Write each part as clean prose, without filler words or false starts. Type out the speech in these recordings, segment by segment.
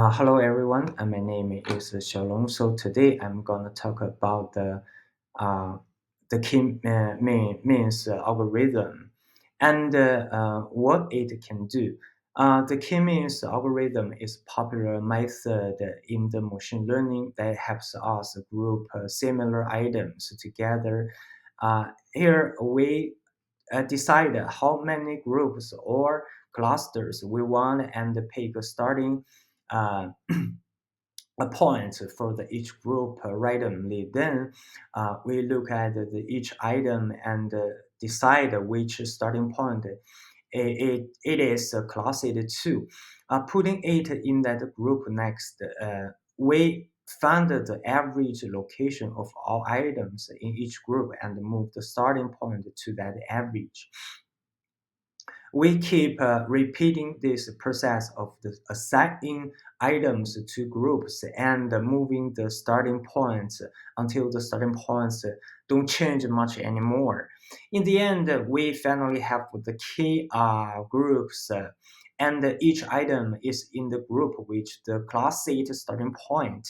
Hello everyone, my name is Xiaolong. So today I'm gonna talk about the key means algorithm and what it can do. The key means algorithm is popular method in the machine learning that helps us group similar items together. Here we decide how many groups or clusters we want and pick a starting uh, a point for each group randomly. Then we look at each item and decide which starting point it is classed to. Putting it in that group next, we find the average location of all items in each group and move the starting point to that average. We keep repeating this process of assigning items to groups and moving the starting points until the starting points don't change much anymore. In the end, we finally have the key groups, and each item is in the group with the class 8 starting point.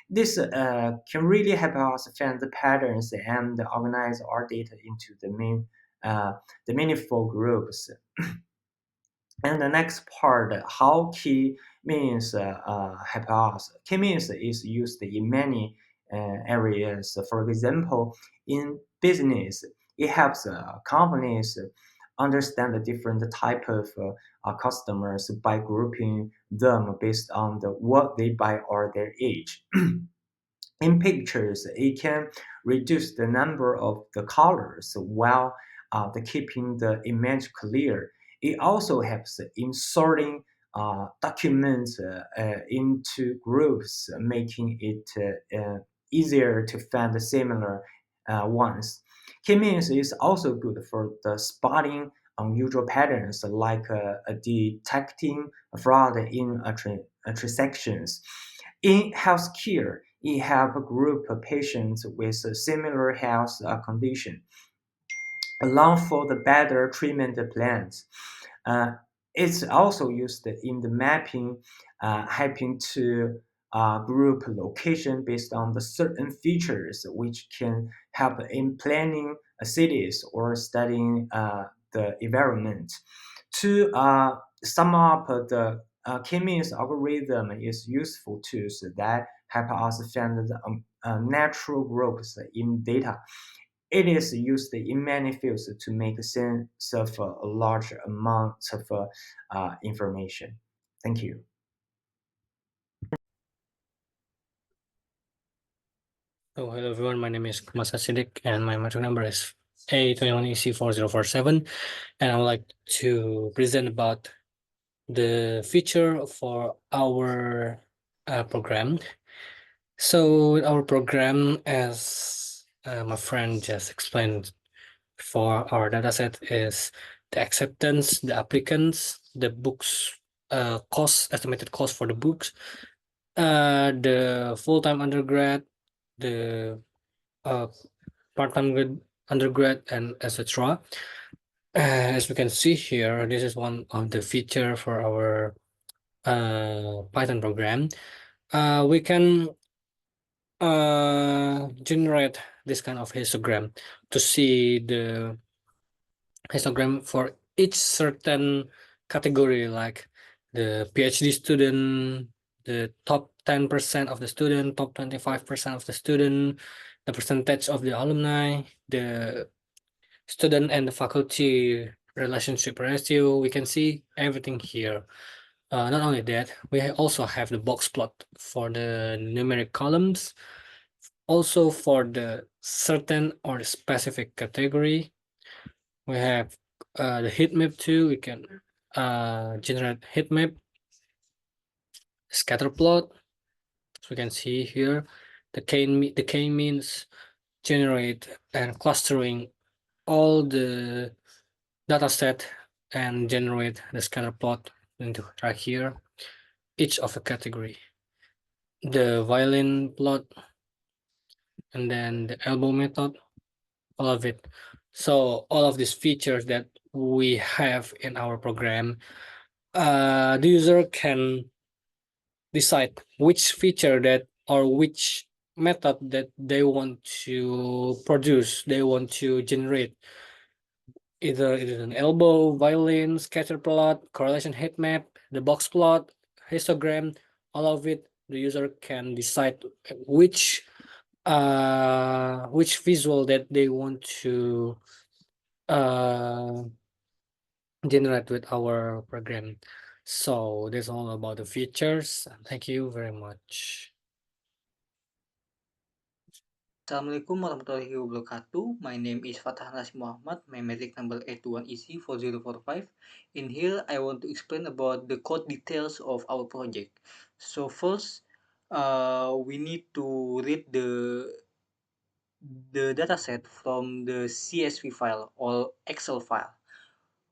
This can really help us find the patterns and organize our data into the meaningful groups. And the next part, how key means help us. Key means is used in many areas. For example, in business, it helps companies understand the different type of customers by grouping them based on what they buy or their age. In pictures, it can reduce the number of the colors while keeping the image clear. It also helps in sorting documents into groups, making it easier to find the similar ones. K-means is also good for the spotting unusual patterns like detecting fraud in transactions. In healthcare, it helps group patients with a similar health condition, along for the better treatment plans. Uh, it's also used in the mapping, helping to group location based on the certain features, which can help in planning cities or studying the environment. To sum up, the K-means algorithm is useful tools that help us find the natural groups in data. It is used in many fields to make sense of a large amount of information. Thank you. Oh, hello everyone. My name is Kemas Shiddiq and my metric number is A21EC4047. And I would like to present about the feature for our program. So our program, as my friend just explained, for our dataset is the acceptance, the applicants, the books, estimated cost for the books, the full-time undergrad, the part-time undergrad, and etc. As we can see here, this is one of the feature for our Python program. We can generate this kind of histogram to see the histogram for each certain category, like the PhD student, the top 10% of the student, top 25% of the student, the percentage of the alumni, the student and the faculty relationship ratio. We can see everything here. Not only that, we also have the box plot for the numeric columns, also for the certain or specific category. We have the heat map too. We can generate heat map, scatter plot. So we can see here the k-means generate and clustering all the data set and generate the scatter plot into right here, each of the category. The violin plot, and then the elbow method, all of it. So all of these features that we have in our program, the user can decide which feature that or which method that they want to produce, they want to generate. Either it is an elbow, violin, scatter plot, correlation heat map, the box plot, histogram, all of it. The user can decide which visual that they want to uh, generate with our program. So that's all about the features. Thank you very much. Assalamualaikum warahmatullahi wabarakatuh. My name is Fathan Rasi Muhammad. My metric number 821EC4045. In here, I want to explain about the code details of our project. So first, we need to read the dataset from the CSV file or Excel file,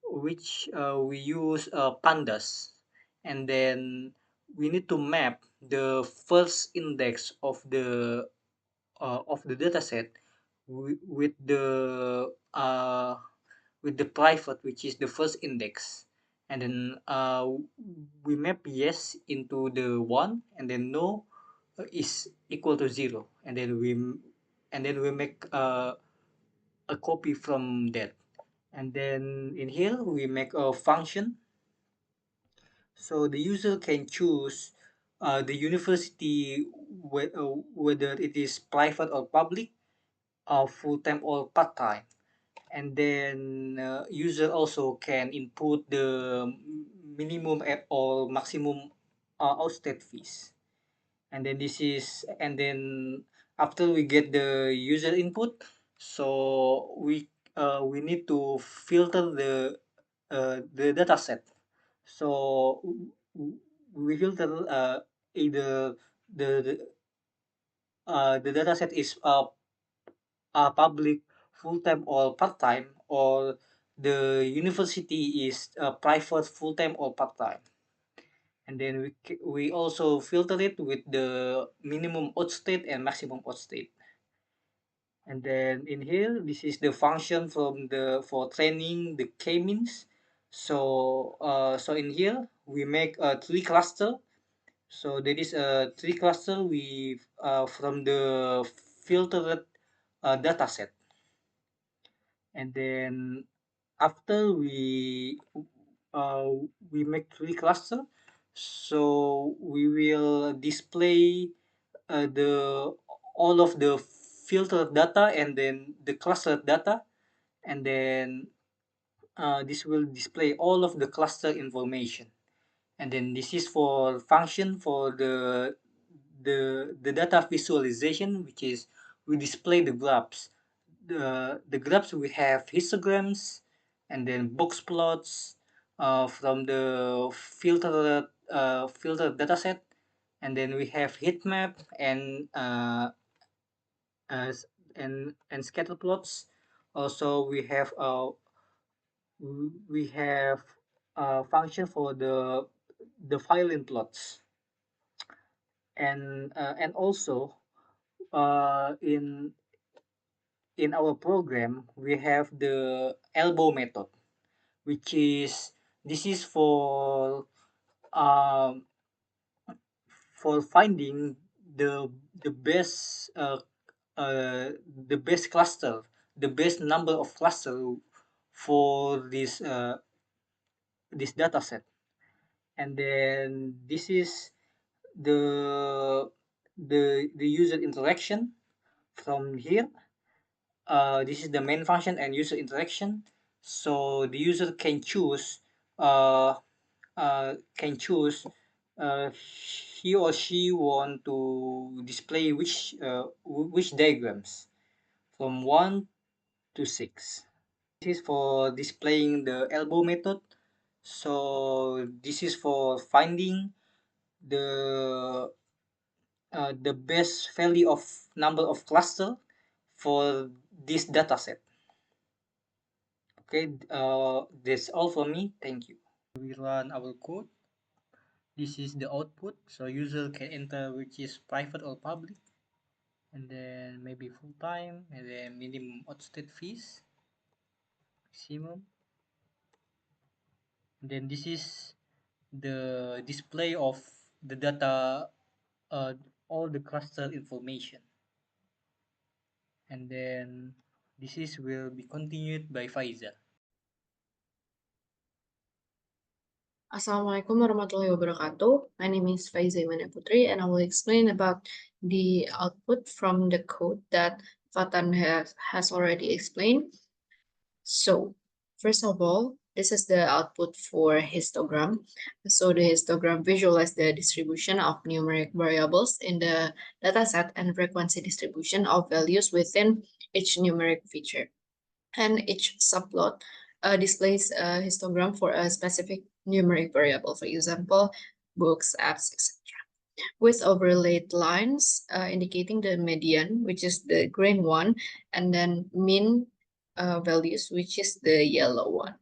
which we use pandas, and then we need to map the first index of the dataset with with the private, which is the first index, and then we map yes into the one, and then no is equal to 0, and then we make a copy from that, and then in here we make a function, so the user can choose the university, whether it is private or public, full-time or part-time, and then user also can input the minimum or maximum outstate fees, and then after we get the user input, so we need to filter the data set. So we filter either the the data set is public, full-time or part-time, or the university is private, full-time or part-time, and then we also filter it with the minimum outstate and maximum outstate. And then in here, this is the function for training the k-means. So so in here we make a tree cluster. So there is a tree cluster from the filtered data set, and then after uh, we make tree cluster, so we will display the all of the filtered data and then the clustered data, and then this will display all of the cluster information, and then this is for function for the data visualization, which is we display the graphs. The graphs, we have histograms and then box plots from the filtered dataset, and then we have heat map and as and scatter plots. Also, we have a function for the violin plots, and also in our program we have the elbow method, which is this is um, for finding the best the best cluster, the best number of cluster for this data set, and then this is the the user interaction from here. This is the main function and user interaction. So the user uh, can choose he or she want to display which diagrams from 1 to 6. This is for displaying the elbow method. So this is for finding the the best value of number of cluster for this data set. Okay, that's all for me. Thank you. We run our code. This is the output. So user can enter which is private or public, and then maybe full time, and then minimum outstate fees, maximum. And then this is the display of the data, all the cluster information. And then this is will be continued by Faiza. Assalamualaikum warahmatullahi wabarakatuh. My name is Faiza Imania Putri, and I will explain about the output from the code that Fathan has already explained. So, first of all, this is the output for histogram. So the histogram visualizes the distribution of numeric variables in the dataset and frequency distribution of values within each numeric feature. And each subplot displays a histogram for a specific numeric variable, for example, books, apps, etc. With overlaid lines indicating the median, which is the green one, and then mean values, which is the yellow one.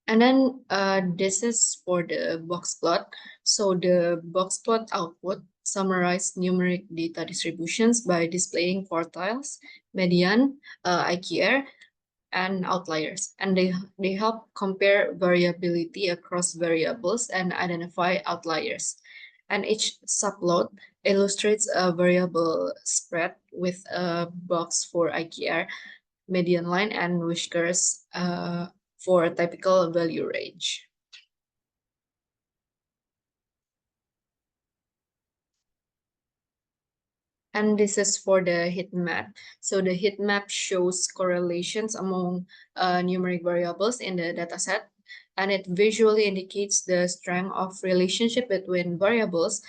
And then this is for the box plot. So the box plot output summarize numeric data distributions by displaying quartiles, median, IQR, and outliers. And they help compare variability across variables and identify outliers. And each subplot illustrates a variable spread with a box for IQR, median line, and whiskers for a typical value range. And this is for the heat map. So the heat map shows correlations among numeric variables in the dataset, and it visually indicates the strength of relationship between variables,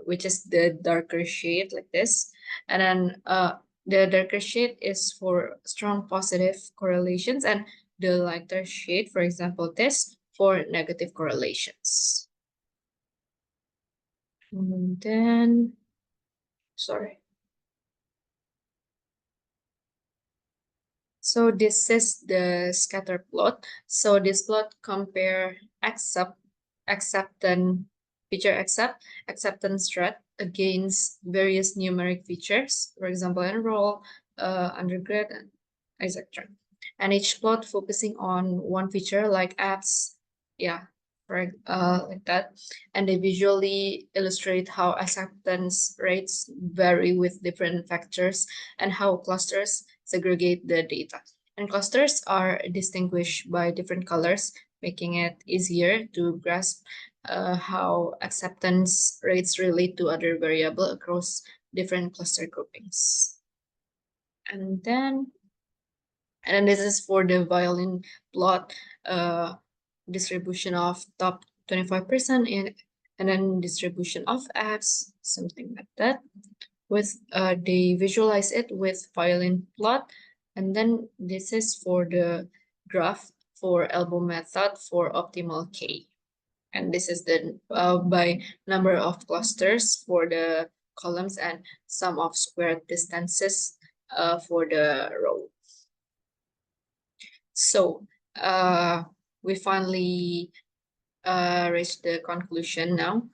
which is the darker shade like this. And then the darker shade is for strong positive correlations, and the lighter shade, for example, this for negative correlations. And then, sorry. So this is the scatter plot. So this plot compare acceptance threat against various numeric features, for example, enroll, undergrad, etc. And each plot focusing on one feature like apps, yeah, right, like that. And they visually illustrate how acceptance rates vary with different factors and how clusters segregate the data. And clusters are distinguished by different colors, making it easier to grasp how acceptance rates relate to other variables across different cluster groupings. And then this is for the violin plot distribution of top 25% and then distribution of apps, something like that. With they visualize it with violin plot, and then this is for the graph for elbow method for optimal K. And this is the by number of clusters for the columns and sum of squared distances for the row. So we finally reached the conclusion now.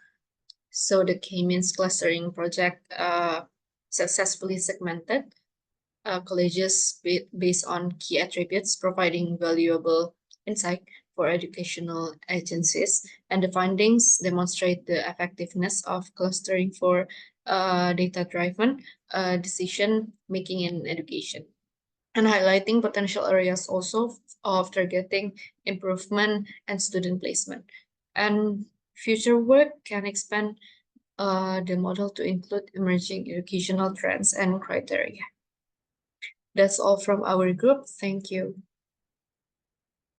So the K-means clustering project successfully segmented colleges based on key attributes, providing valuable insight for educational agencies. And the findings demonstrate the effectiveness of clustering for data-driven decision making in education, and highlighting potential areas also of targeting improvement and student placement. And future work can expand the model to include emerging educational trends and criteria. That's all from our group. Thank you.